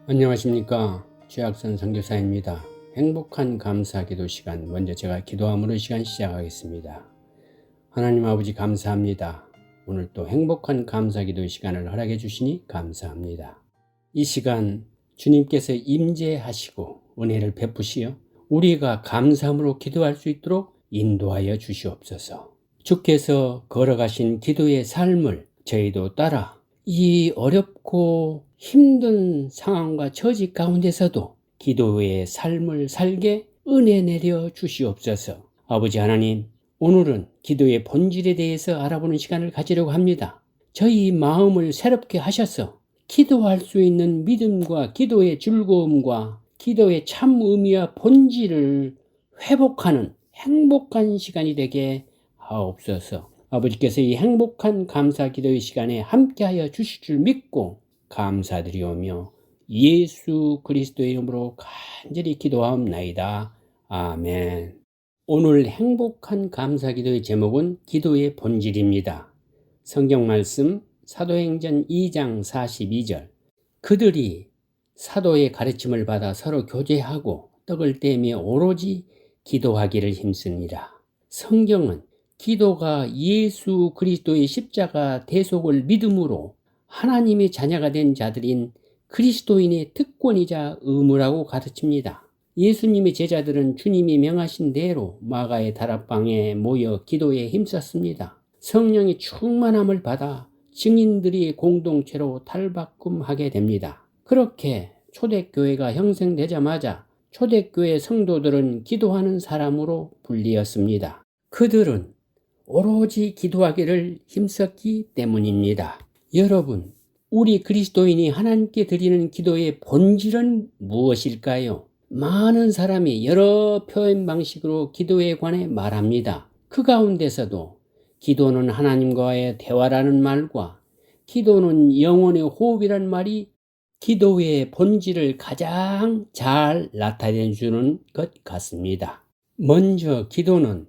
안녕하십니까, 최학선 선교사입니다. 행복한 감사기도 시간, 먼저 제가 기도함으로 시간 시작하겠습니다. 하나님 아버지 감사합니다. 오늘 또 행복한 감사기도 시간을 허락해 주시니 감사합니다. 이 시간 주님께서 임재하시고 은혜를 베푸시어 우리가 감사함으로 기도할 수 있도록 인도하여 주시옵소서. 주께서 걸어가신 기도의 삶을 저희도 따라 이 어렵고 힘든 상황과 처지 가운데서도 기도의 삶을 살게 은혜 내려 주시옵소서. 아버지 하나님, 오늘은 기도의 본질에 대해서 알아보는 시간을 가지려고 합니다. 저희 마음을 새롭게 하셔서 기도할 수 있는 믿음과 기도의 즐거움과 기도의 참 의미와 본질을 회복하는 행복한 시간이 되게 하옵소서. 아버지께서 이 행복한 감사 기도의 시간에 함께하여 주실 줄 믿고 감사드리오며 예수 그리스도의 이름으로 간절히 기도하옵나이다. 아멘. 오늘 행복한 감사 기도의 제목은 기도의 본질입니다. 성경 말씀 사도행전 2장 42절. 그들이 사도의 가르침을 받아 서로 교제하고 떡을 떼며 오로지 기도하기를 힘쓰니라. 성경은 기도가 예수 그리스도의 십자가 대속을 믿음으로 하나님의 자녀가 된 자들인 그리스도인의 특권이자 의무라고 가르칩니다. 예수님의 제자들은 주님이 명하신 대로 마가의 다락방에 모여 기도에 힘썼습니다. 성령의 충만함을 받아 증인들이 공동체로 탈바꿈하게 됩니다. 그렇게 초대교회가 형성되자마자 초대교회 성도들은 기도하는 사람으로 불리었습니다. 그들은 오로지 기도하기를 힘썼기 때문입니다. 여러분, 우리 그리스도인이 하나님께 드리는 기도의 본질은 무엇일까요? 많은 사람이 여러 표현 방식으로 기도에 관해 말합니다. 그 가운데서도 기도는 하나님과의 대화라는 말과 기도는 영혼의 호흡이란 말이 기도의 본질을 가장 잘 나타내주는 것 같습니다. 먼저 기도는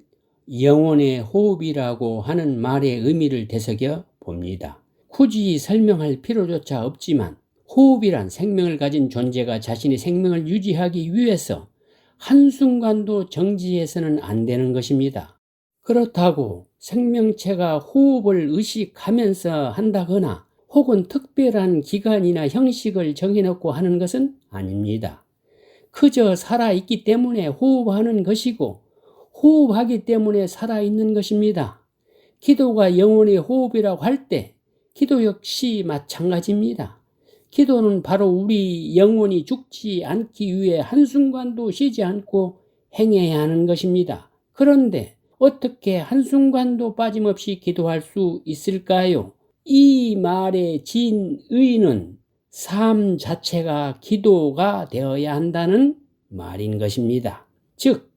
영혼의 호흡이라고 하는 말의 의미를 되새겨 봅니다. 굳이 설명할 필요조차 없지만 호흡이란 생명을 가진 존재가 자신의 생명을 유지하기 위해서 한순간도 정지해서는 안 되는 것입니다. 그렇다고 생명체가 호흡을 의식하면서 한다거나 혹은 특별한 기간이나 형식을 정해놓고 하는 것은 아닙니다. 그저 살아있기 때문에 호흡하는 것이고 호흡하기 때문에 살아있는 것입니다. 기도가 영혼의 호흡이라고 할 때 기도 역시 마찬가지입니다. 기도는 바로 우리 영혼이 죽지 않기 위해 한순간도 쉬지 않고 행해야 하는 것입니다. 그런데 어떻게 한순간도 빠짐없이 기도할 수 있을까요? 이 말의 진의는 삶 자체가 기도가 되어야 한다는 말인 것입니다. 즉,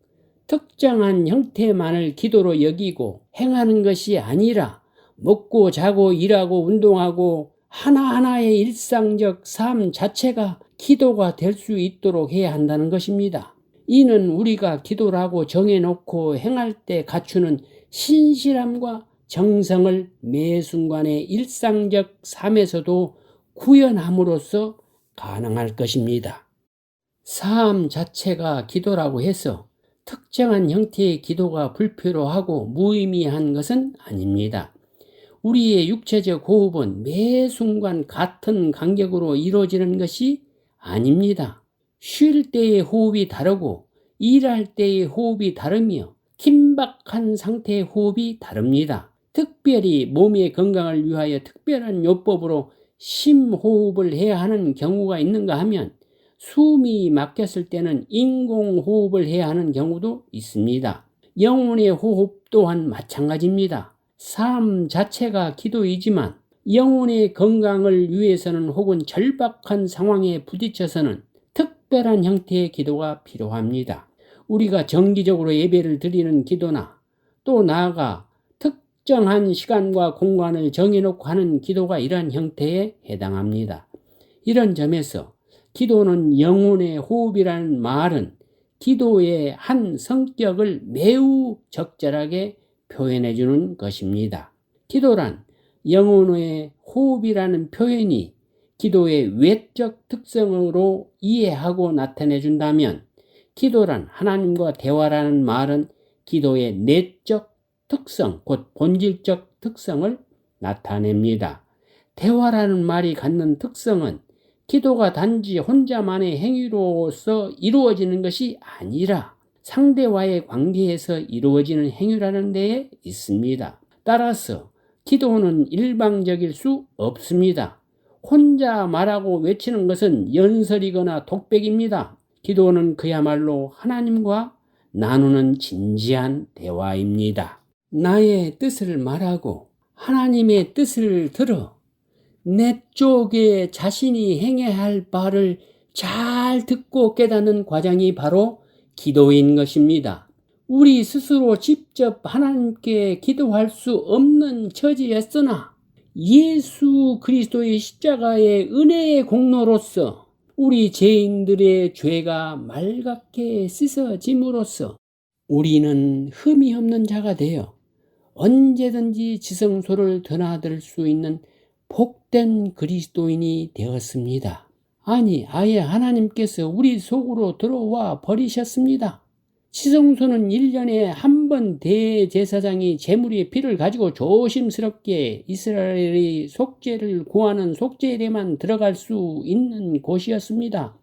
특정한 형태만을 기도로 여기고 행하는 것이 아니라 먹고 자고 일하고 운동하고 하나하나의 일상적 삶 자체가 기도가 될 수 있도록 해야 한다는 것입니다. 이는 우리가 기도라고 정해놓고 행할 때 갖추는 신실함과 정성을 매 순간의 일상적 삶에서도 구현함으로써 가능할 것입니다. 삶 자체가 기도라고 해서 특정한 형태의 기도가 불필요하고 무의미한 것은 아닙니다. 우리의 육체적 호흡은 매 순간 같은 간격으로 이루어지는 것이 아닙니다. 쉴 때의 호흡이 다르고 일할 때의 호흡이 다르며 긴박한 상태의 호흡이 다릅니다. 특별히 몸의 건강을 위하여 특별한 요법으로 심호흡을 해야 하는 경우가 있는가 하면 숨이 막혔을 때는 인공호흡을 해야 하는 경우도 있습니다. 영혼의 호흡 또한 마찬가지입니다. 삶 자체가 기도이지만 영혼의 건강을 위해서는 혹은 절박한 상황에 부딪혀서는 특별한 형태의 기도가 필요합니다. 우리가 정기적으로 예배를 드리는 기도나 또 나아가 특정한 시간과 공간을 정해놓고 하는 기도가 이러한 형태에 해당합니다. 이런 점에서 기도는 영혼의 호흡이라는 말은 기도의 한 성격을 매우 적절하게 표현해 주는 것입니다. 기도란 영혼의 호흡이라는 표현이 기도의 외적 특성으로 이해하고 나타내 준다면, 기도란 하나님과 대화라는 말은 기도의 내적 특성, 곧 본질적 특성을 나타냅니다. 대화라는 말이 갖는 특성은 기도가 단지 혼자만의 행위로서 이루어지는 것이 아니라 상대와의 관계에서 이루어지는 행위라는 데에 있습니다. 따라서 기도는 일방적일 수 없습니다. 혼자 말하고 외치는 것은 연설이거나 독백입니다. 기도는 그야말로 하나님과 나누는 진지한 대화입니다. 나의 뜻을 말하고 하나님의 뜻을 들어 내 쪽에 자신이 행해야 할 바를 잘 듣고 깨닫는 과정이 바로 기도인 것입니다. 우리 스스로 직접 하나님께 기도할 수 없는 처지였으나 예수 그리스도의 십자가의 은혜의 공로로서 우리 죄인들의 죄가 말갛게 씻어짐으로써 우리는 흠이 없는 자가 되어 언제든지 지성소를 드나들 수 있는 복된 그리스도인이 되었습니다. 아니, 아예 하나님께서 우리 속으로 들어와 버리셨습니다. 지성소는 1년에 한 번 대제사장이 제물의 피를 가지고 조심스럽게 이스라엘의 속죄를 구하는 속죄에만 들어갈 수 있는 곳이었습니다.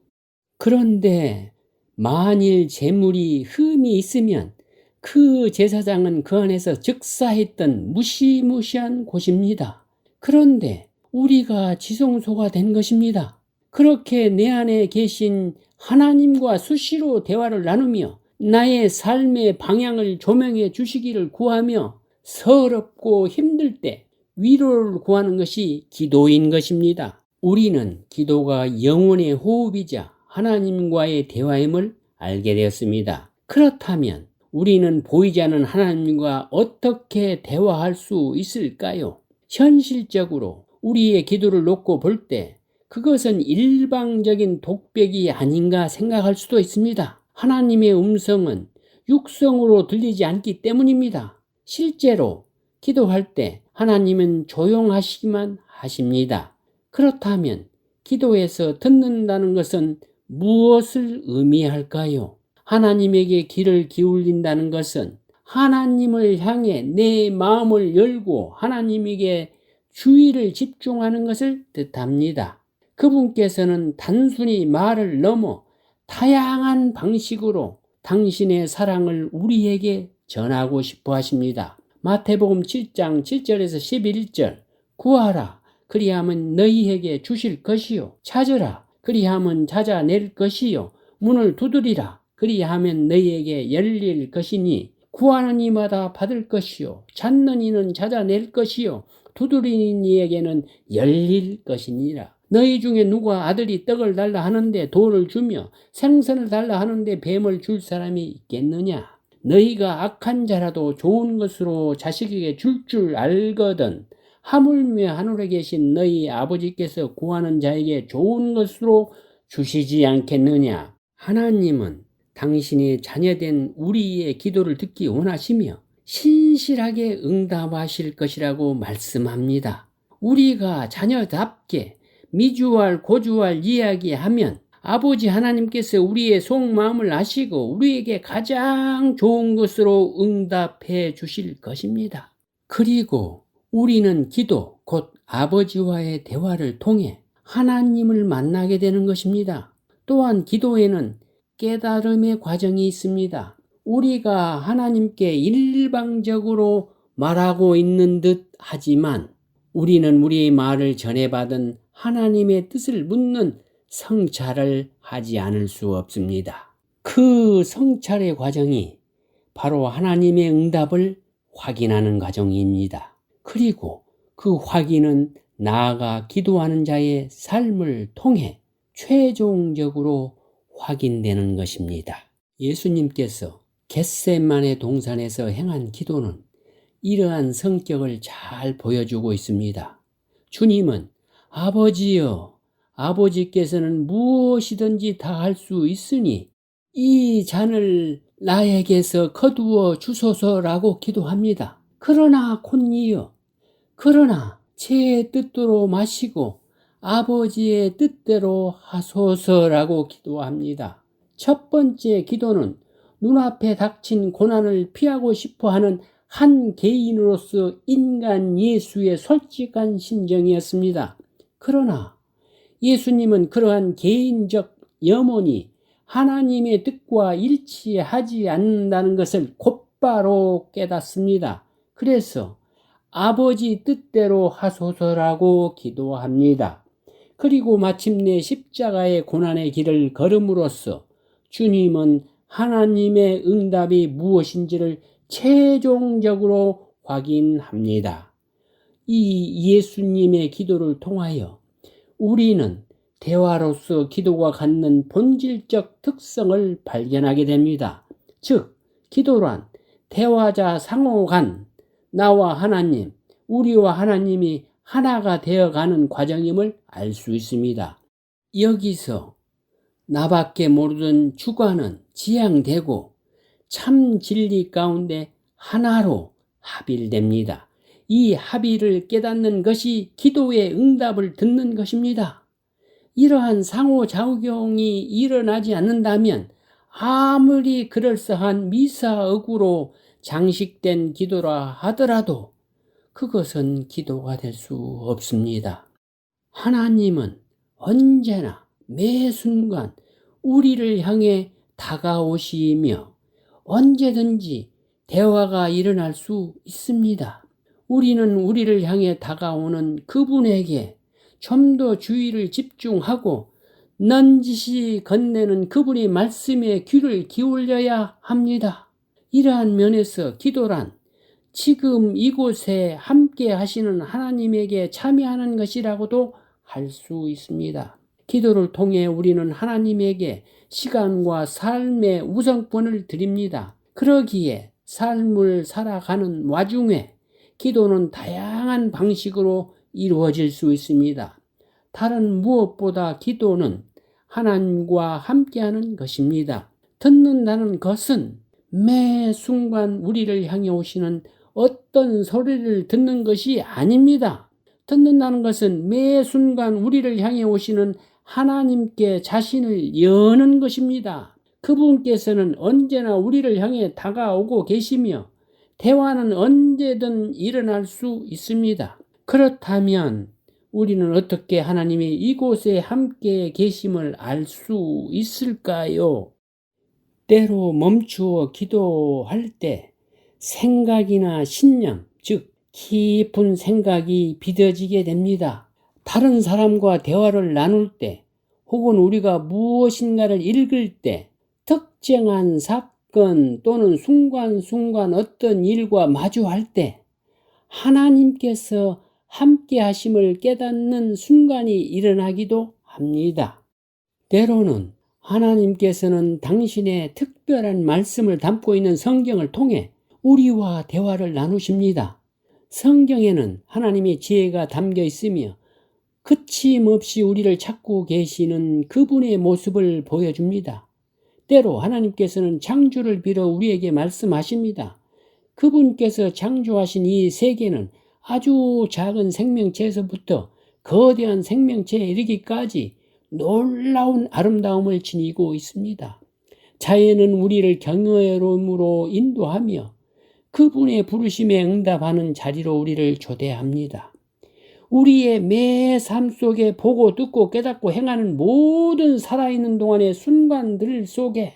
그런데 만일 제물이 흠이 있으면 그 제사장은 그 안에서 즉사했던 무시무시한 곳입니다. 그런데 우리가 지성소가 된 것입니다. 그렇게 내 안에 계신 하나님과 수시로 대화를 나누며 나의 삶의 방향을 조명해 주시기를 구하며 서럽고 힘들 때 위로를 구하는 것이 기도인 것입니다. 우리는 기도가 영혼의 호흡이자 하나님과의 대화임을 알게 되었습니다. 그렇다면 우리는 보이지 않는 하나님과 어떻게 대화할 수 있을까요? 현실적으로 우리의 기도를 놓고 볼 때 그것은 일방적인 독백이 아닌가 생각할 수도 있습니다. 하나님의 음성은 육성으로 들리지 않기 때문입니다. 실제로 기도할 때 하나님은 조용하시기만 하십니다. 그렇다면 기도에서 듣는다는 것은 무엇을 의미할까요? 하나님에게 귀를 기울인다는 것은 하나님을 향해 내 마음을 열고 하나님에게 주의를 집중하는 것을 뜻합니다. 그분께서는 단순히 말을 넘어 다양한 방식으로 당신의 사랑을 우리에게 전하고 싶어 하십니다. 마태복음 7장 7절에서 11절, 구하라 그리하면 너희에게 주실 것이요, 찾으라 그리하면 찾아낼 것이요, 문을 두드리라 그리하면 너희에게 열릴 것이니 구하는 이마다 받을 것이요, 찾는 이는 찾아낼 것이요, 두드리는 이에게는 열릴 것이니라. 너희 중에 누가 아들이 떡을 달라 하는데 돌을 주며 생선을 달라 하는데 뱀을 줄 사람이 있겠느냐? 너희가 악한 자라도 좋은 것으로 자식에게 줄 알거든 하물며 하늘에 계신 너희 아버지께서 구하는 자에게 좋은 것으로 주시지 않겠느냐? 하나님은 당신이 자녀된 우리의 기도를 듣기 원하시며 신실하게 응답하실 것이라고 말씀합니다. 우리가 자녀답게 미주알 고주알 이야기하면 아버지 하나님께서 우리의 속마음을 아시고 우리에게 가장 좋은 것으로 응답해 주실 것입니다. 그리고 우리는 기도, 곧 아버지와의 대화를 통해 하나님을 만나게 되는 것입니다. 또한 기도에는 깨달음의 과정이 있습니다. 우리가 하나님께 일방적으로 말하고 있는 듯 하지만 우리는 우리의 말을 전해받은 하나님의 뜻을 묻는 성찰을 하지 않을 수 없습니다. 그 성찰의 과정이 바로 하나님의 응답을 확인하는 과정입니다. 그리고 그 확인은 나아가 기도하는 자의 삶을 통해 최종적으로 확인되는 것입니다. 예수님께서 겟세마네 동산에서 행한 기도는 이러한 성격을 잘 보여주고 있습니다. 주님은 아버지여, 아버지께서는 무엇이든지 다 할 수 있으니 이 잔을 나에게서 거두어 주소서라고 기도합니다. 그러나 콘니여, 그러나 제 뜻대로 마시고 아버지의 뜻대로 하소서라고 기도합니다. 첫 번째 기도는 눈앞에 닥친 고난을 피하고 싶어하는 한 개인으로서 인간 예수의 솔직한 심정이었습니다. 그러나 예수님은 그러한 개인적 염원이 하나님의 뜻과 일치하지 않는다는 것을 곧바로 깨닫습니다. 그래서 아버지 뜻대로 하소서라고 기도합니다. 그리고 마침내 십자가의 고난의 길을 걸음으로써 주님은 하나님의 응답이 무엇인지를 최종적으로 확인합니다. 이 예수님의 기도를 통하여 우리는 대화로서 기도가 갖는 본질적 특성을 발견하게 됩니다. 즉, 기도란 대화자 상호 간 나와 하나님, 우리와 하나님이 하나가 되어가는 과정임을 알 수 있습니다. 여기서 나밖에 모르던 주관은 지향되고 참 진리 가운데 하나로 합일됩니다. 이 합의를 깨닫는 것이 기도의 응답을 듣는 것입니다. 이러한 상호작용이 일어나지 않는다면 아무리 그럴싸한 미사억으로 장식된 기도라 하더라도 그것은 기도가 될 수 없습니다. 하나님은 언제나 매 순간 우리를 향해 다가오시며 언제든지 대화가 일어날 수 있습니다. 우리는 우리를 향해 다가오는 그분에게 좀 더 주의를 집중하고 넌지시 건네는 그분의 말씀에 귀를 기울여야 합니다. 이러한 면에서 기도란 지금 이곳에 함께 하시는 하나님에게 참여하는 것이라고도 할 수 있습니다. 기도를 통해 우리는 하나님에게 시간과 삶의 우선권을 드립니다. 그러기에 삶을 살아가는 와중에 기도는 다양한 방식으로 이루어질 수 있습니다. 다른 무엇보다 기도는 하나님과 함께하는 것입니다. 듣는다는 것은 매 순간 우리를 향해 오시는 어떤 소리를 듣는 것이 아닙니다. 듣는다는 것은 매 순간 우리를 향해 오시는 하나님께 자신을 여는 것입니다. 그분께서는 언제나 우리를 향해 다가오고 계시며 대화는 언제든 일어날 수 있습니다. 그렇다면 우리는 어떻게 하나님이 이곳에 함께 계심을 알 수 있을까요? 때로 멈추어 기도할 때 생각이나 신념, 즉 깊은 생각이 비뎌지게 됩니다. 다른 사람과 대화를 나눌 때 혹은 우리가 무엇인가를 읽을 때 특정한 사건 또는 순간순간 어떤 일과 마주할 때 하나님께서 함께 하심을 깨닫는 순간이 일어나기도 합니다. 때로는 하나님께서는 당신의 특별한 말씀을 담고 있는 성경을 통해 우리와 대화를 나누십니다. 성경에는 하나님의 지혜가 담겨 있으며 그침없이 우리를 찾고 계시는 그분의 모습을 보여줍니다. 때로 하나님께서는 창조를 빌어 우리에게 말씀하십니다. 그분께서 창조하신 이 세계는 아주 작은 생명체에서부터 거대한 생명체에 이르기까지 놀라운 아름다움을 지니고 있습니다. 자연은 우리를 경외로움으로 인도하며 그분의 부르심에 응답하는 자리로 우리를 초대합니다. 우리의 매 삶 속에 보고 듣고 깨닫고 행하는 모든 살아있는 동안의 순간들 속에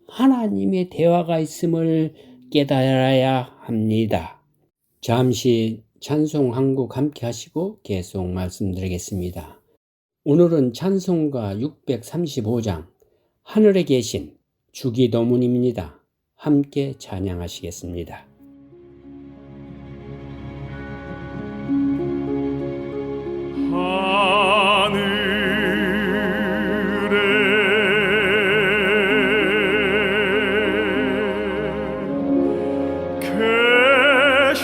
하나님의 대화가 있음을 깨달아야 합니다. 잠시 찬송 한 곡 함께 하시고 계속 말씀드리겠습니다. 오늘은 찬송가 635장 하늘에 계신 주기도문입니다. 함께 찬양하시겠습니다. 하늘에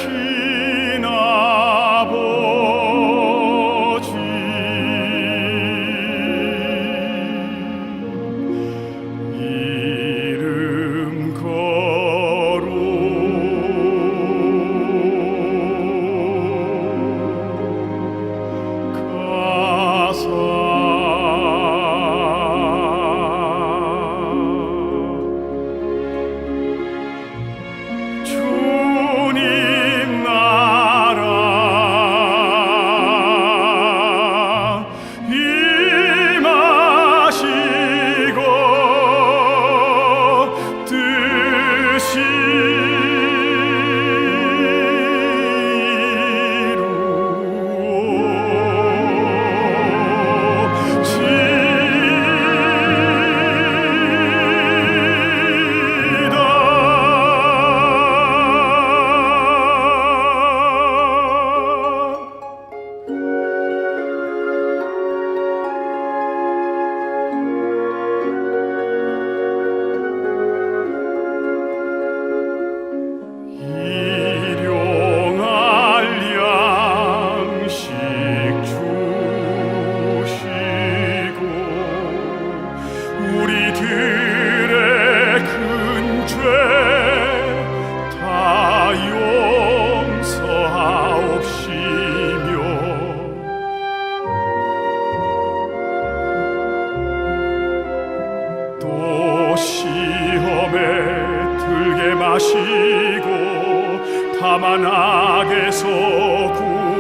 땅에서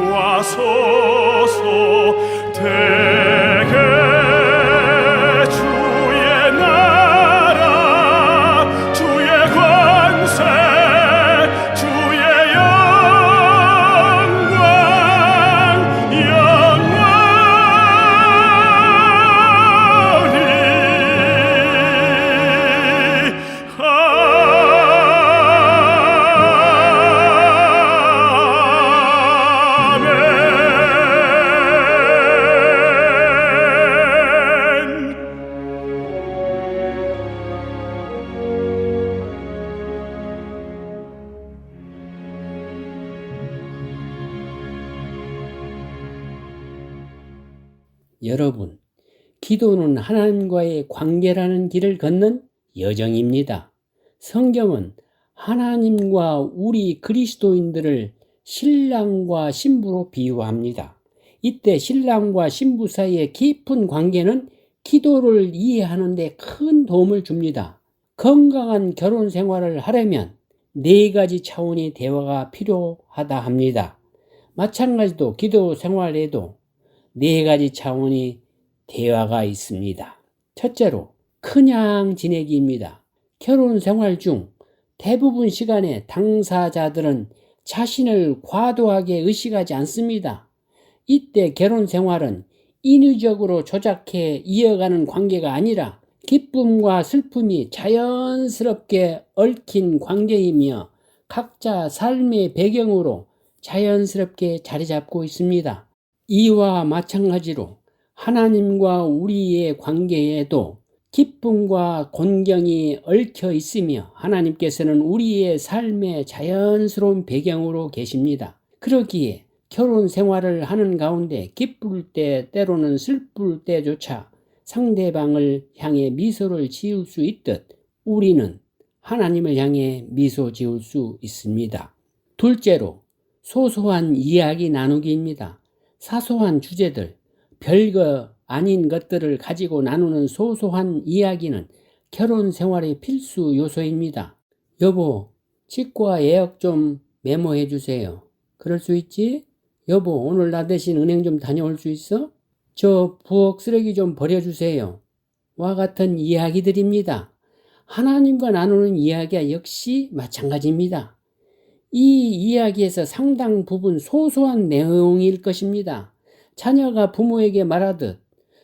구하소서. 대개 주의 나라 주의 권세 주의 영광 여러분, 기도는 하나님과의 관계라는 길을 걷는 여정입니다. 성경은 하나님과 우리 그리스도인들을 신랑과 신부로 비유합니다. 이때 신랑과 신부 사이의 깊은 관계는 기도를 이해하는 데 큰 도움을 줍니다. 건강한 결혼 생활을 하려면 4가지 차원의 대화가 필요하다 합니다. 마찬가지로 기도 생활에도 4가지 차원의 대화가 있습니다. 첫째로 그냥 지내기입니다. 결혼 생활 중 대부분 시간에 당사자들은 자신을 과도하게 의식하지 않습니다. 이때 결혼 생활은 인위적으로 조작해 이어가는 관계가 아니라 기쁨과 슬픔이 자연스럽게 얽힌 관계이며 각자 삶의 배경으로 자연스럽게 자리 잡고 있습니다. 이와 마찬가지로 하나님과 우리의 관계에도 기쁨과 곤경이 얽혀 있으며 하나님께서는 우리의 삶의 자연스러운 배경으로 계십니다. 그러기에 결혼 생활을 하는 가운데 기쁠 때 때로는 슬플 때조차 상대방을 향해 미소를 지을 수 있듯 우리는 하나님을 향해 미소 지을 수 있습니다. 둘째로 소소한 이야기 나누기입니다. 사소한 주제들, 별거 아닌 것들을 가지고 나누는 소소한 이야기는 결혼 생활의 필수 요소입니다. 여보, 치과 예약 좀 메모해 주세요. 그럴 수 있지? 여보, 오늘 나 대신 은행 좀 다녀올 수 있어? 저 부엌 쓰레기 좀 버려주세요. 와 같은 이야기들입니다. 하나님과 나누는 이야기와 역시 마찬가지입니다. 이 이야기에서 상당 부분 소소한 내용일 것입니다. 자녀가 부모에게 말하듯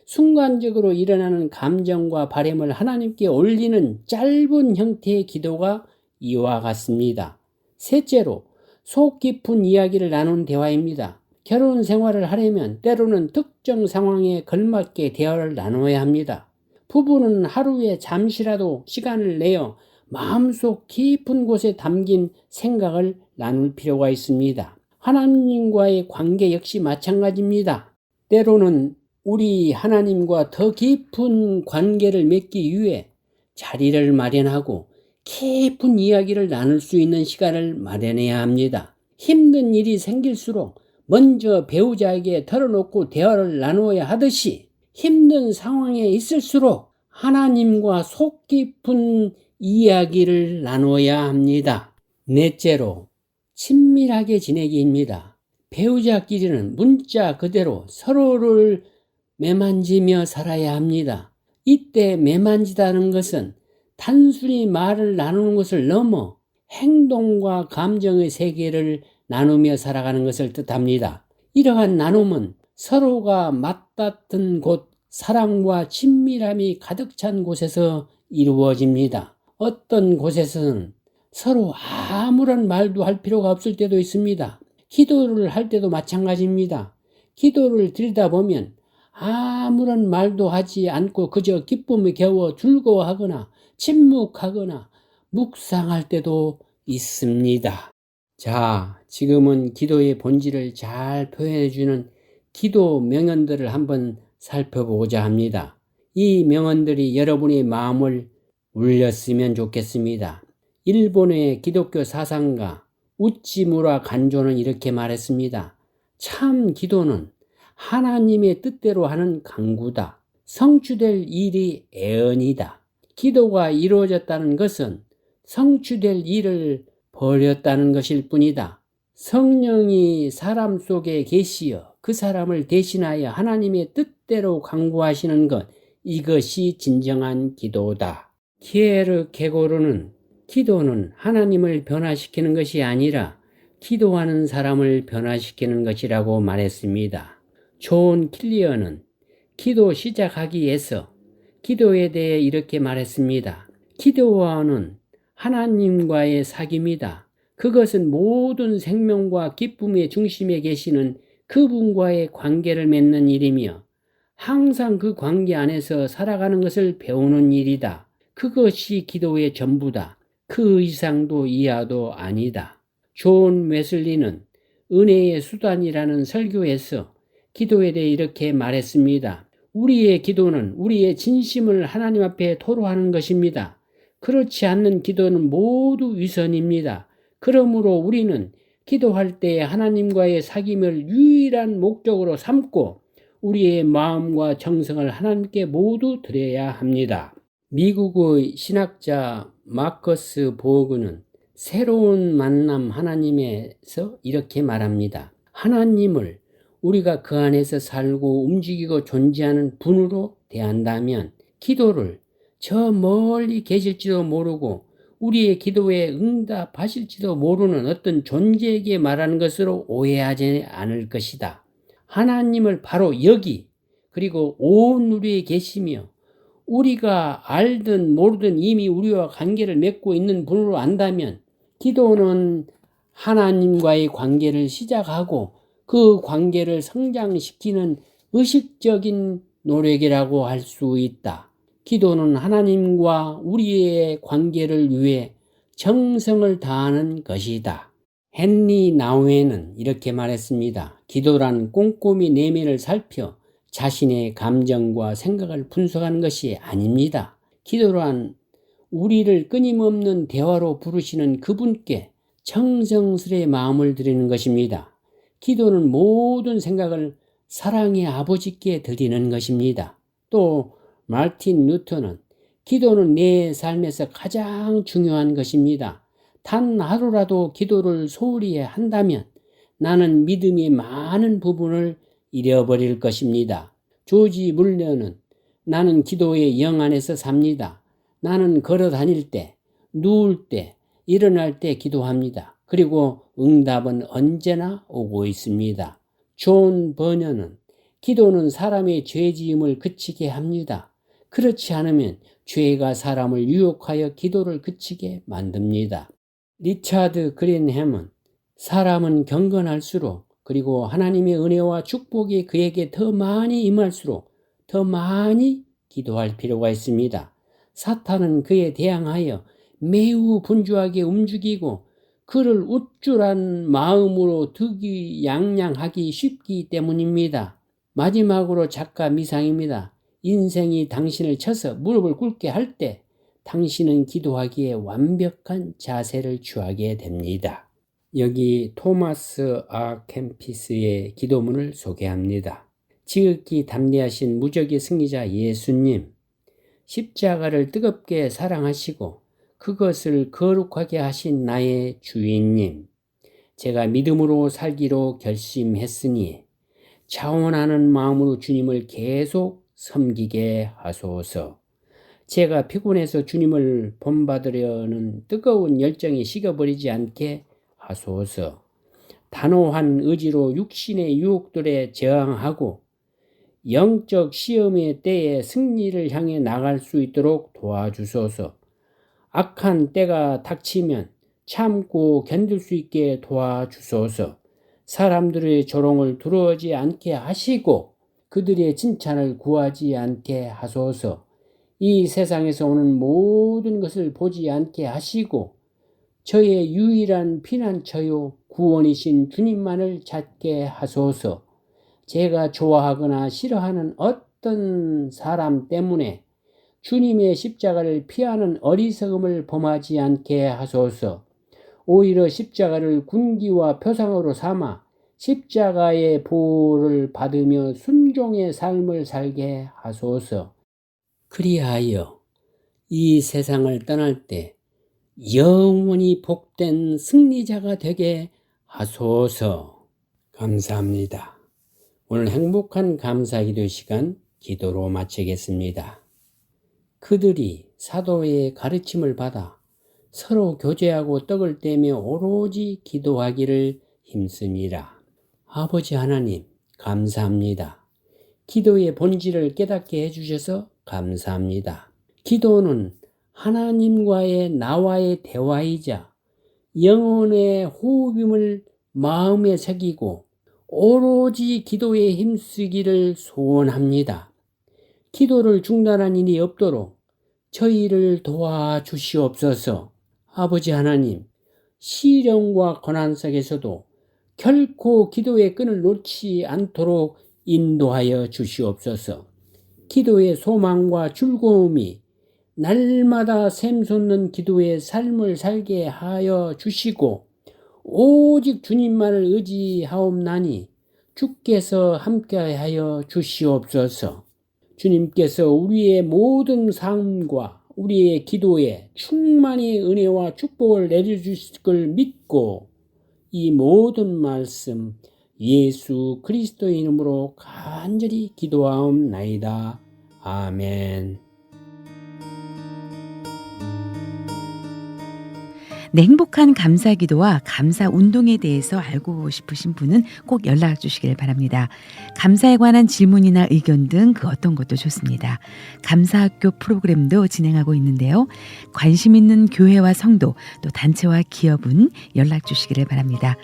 순간적으로 일어나는 감정과 바람을 하나님께 올리는 짧은 형태의 기도가 이와 같습니다. 셋째로 속 깊은 이야기를 나눈 대화입니다. 결혼 생활을 하려면 때로는 특정 상황에 걸맞게 대화를 나눠야 합니다. 부부는 하루에 잠시라도 시간을 내어 마음속 깊은 곳에 담긴 생각을 나눌 필요가 있습니다. 하나님과의 관계 역시 마찬가지입니다. 때로는 우리 하나님과 더 깊은 관계를 맺기 위해 자리를 마련하고 깊은 이야기를 나눌 수 있는 시간을 마련해야 합니다. 힘든 일이 생길수록 먼저 배우자에게 털어놓고 대화를 나누어야 하듯이 힘든 상황에 있을수록 하나님과 속 깊은 이야기를 나눠야 합니다. 넷째로 친밀하게 지내기입니다. 배우자끼리는 문자 그대로 서로를 매만지며 살아야 합니다. 이때 매만지다는 것은 단순히 말을 나누는 것을 넘어 행동과 감정의 세계를 나누며 살아가는 것을 뜻합니다. 이러한 나눔은 서로가 맞닿은 곳, 사랑과 친밀함이 가득 찬 곳에서 이루어집니다. 어떤 곳에서는 서로 아무런 말도 할 필요가 없을 때도 있습니다. 기도를 할 때도 마찬가지입니다. 기도를 드리다 보면 아무런 말도 하지 않고 그저 기쁨에 겨워 즐거워하거나 침묵하거나 묵상할 때도 있습니다. 자, 지금은 기도의 본질을 잘 표현해주는 기도 명언들을 한번 살펴보고자 합니다. 이 명언들이 여러분의 마음을 울렸으면 좋겠습니다. 일본의 기독교 사상가 우치무라 간조는 이렇게 말했습니다. 참 기도는 하나님의 뜻대로 하는 강구다. 성취될 일이 애언이다. 기도가 이루어졌다는 것은 성취될 일을 벌였다는 것일 뿐이다. 성령이 사람 속에 계시어 그 사람을 대신하여 하나님의 뜻대로 강구하시는 것, 이것이 진정한 기도다. 키에르케고르는 기도는 하나님을 변화시키는 것이 아니라 기도하는 사람을 변화시키는 것이라고 말했습니다. 존 킬리어는 기도 시작하기에서 기도에 대해 이렇게 말했습니다. 기도와는 하나님과의 사귐이다. 그것은 모든 생명과 기쁨의 중심에 계시는 그분과의 관계를 맺는 일이며 항상 그 관계 안에서 살아가는 것을 배우는 일이다. 그것이 기도의 전부다. 그 이상도 이하도 아니다. 존 웨슬리는 은혜의 수단이라는 설교에서 기도에 대해 이렇게 말했습니다. 우리의 기도는 우리의 진심을 하나님 앞에 토로하는 것입니다. 그렇지 않는 기도는 모두 위선입니다. 그러므로 우리는 기도할 때 하나님과의 사귐을 유일한 목적으로 삼고 우리의 마음과 정성을 하나님께 모두 드려야 합니다. 미국의 신학자 마커스 보그는 새로운 만남 하나님에서 이렇게 말합니다. 하나님을 우리가 그 안에서 살고 움직이고 존재하는 분으로 대한다면 기도를 저 멀리 계실지도 모르고 우리의 기도에 응답하실지도 모르는 어떤 존재에게 말하는 것으로 오해하지 않을 것이다. 하나님을 바로 여기 그리고 온 우리에 계시며 우리가 알든 모르든 이미 우리와 관계를 맺고 있는 분으로 안다면 기도는 하나님과의 관계를 시작하고 그 관계를 성장시키는 의식적인 노력이라고 할 수 있다. 기도는 하나님과 우리의 관계를 위해 정성을 다하는 것이다. 헨리 나우에는 이렇게 말했습니다. 기도란 꼼꼼히 내면을 살펴 자신의 감정과 생각을 분석하는 것이 아닙니다. 기도란 우리를 끊임없는 대화로 부르시는 그분께 정성스레 마음을 드리는 것입니다. 기도는 모든 생각을 사랑의 아버지께 드리는 것입니다. 또 마틴 루터는 기도는 내 삶에서 가장 중요한 것입니다. 단 하루라도 기도를 소홀히 한다면 나는 믿음의 많은 부분을 잃어버릴 것입니다. 조지 물러는 나는 기도의 영 안에서 삽니다. 나는 걸어 다닐 때, 누울 때, 일어날 때 기도합니다. 그리고 응답은 언제나 오고 있습니다. 존 버녀는 기도는 사람의 죄지음을 그치게 합니다. 그렇지 않으면 죄가 사람을 유혹하여 기도를 그치게 만듭니다. 리차드 그린햄은 사람은 경건할수록 그리고 하나님의 은혜와 축복이 그에게 더 많이 임할수록 더 많이 기도할 필요가 있습니다. 사탄은 그에 대항하여 매우 분주하게 움직이고 그를 우쭐한 마음으로 득이양양하기 쉽기 때문입니다. 마지막으로 작가 미상입니다. 인생이 당신을 쳐서 무릎을 꿇게 할 때 당신은 기도하기에 완벽한 자세를 취하게 됩니다. 여기 토마스 아 캠피스의 기도문을 소개합니다. 지극히 담대하신 무적의 승리자 예수님, 십자가를 뜨겁게 사랑하시고 그것을 거룩하게 하신 나의 주인님, 제가 믿음으로 살기로 결심했으니 자원하는 마음으로 주님을 계속 섬기게 하소서. 제가 피곤해서 주님을 본받으려는 뜨거운 열정이 식어버리지 않게 하소서. 단호한 의지로 육신의 유혹들에 저항하고 영적 시험의 때에 승리를 향해 나갈 수 있도록 도와주소서. 악한 때가 닥치면 참고 견딜 수 있게 도와주소서. 사람들의 조롱을 두려워하지 않게 하시고 그들의 칭찬을 구하지 않게 하소서. 이 세상에서 오는 모든 것을 보지 않게 하시고 저의 유일한 피난처요 구원이신 주님만을 찾게 하소서. 제가 좋아하거나 싫어하는 어떤 사람 때문에 주님의 십자가를 피하는 어리석음을 범하지 않게 하소서. 오히려 십자가를 군기와 표상으로 삼아 십자가의 보호를 받으며 순종의 삶을 살게 하소서. 그리하여 이 세상을 떠날 때 영원히 복된 승리자가 되게 하소서. 감사합니다. 오늘 행복한 감사기도 시간 기도로 마치겠습니다. 그들이 사도의 가르침을 받아 서로 교제하고 떡을 떼며 오로지 기도하기를 힘쓰니라. 아버지 하나님, 감사합니다. 기도의 본질을 깨닫게 해주셔서 감사합니다. 기도는 하나님과의 나와의 대화이자 영혼의 호흡임을 마음에 새기고 오로지 기도에 힘쓰기를 소원합니다. 기도를 중단한 일이 없도록 저희를 도와주시옵소서. 아버지 하나님, 시련과 고난 속에서도 결코 기도의 끈을 놓지 않도록 인도하여 주시옵소서. 기도의 소망과 즐거움이 날마다 샘솟는 기도의 삶을 살게 하여 주시고 오직 주님만을 의지하옵나니 주께서 함께하여 주시옵소서. 주님께서 우리의 모든 삶과 우리의 기도에 충만히 은혜와 축복을 내려주실 걸 믿고 이 모든 말씀 예수 그리스도의 이름으로 간절히 기도하옵나이다. 아멘. 네, 행복한 감사 기도와 감사 운동에 대해서 알고 싶으신 분은 꼭 연락 주시길 바랍니다. 감사에 관한 질문이나 의견 등 그 어떤 것도 좋습니다. 감사학교 프로그램도 진행하고 있는데요. 관심 있는 교회와 성도 또 단체와 기업은 연락 주시기를 바랍니다.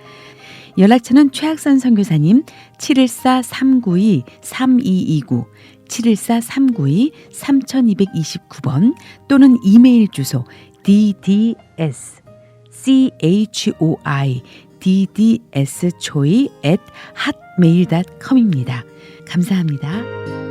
연락처는 최학선 선교사님 714-392-3229 714-392-3229번 또는 이메일 주소 ddschoi@hotmail.com입니다. 감사합니다.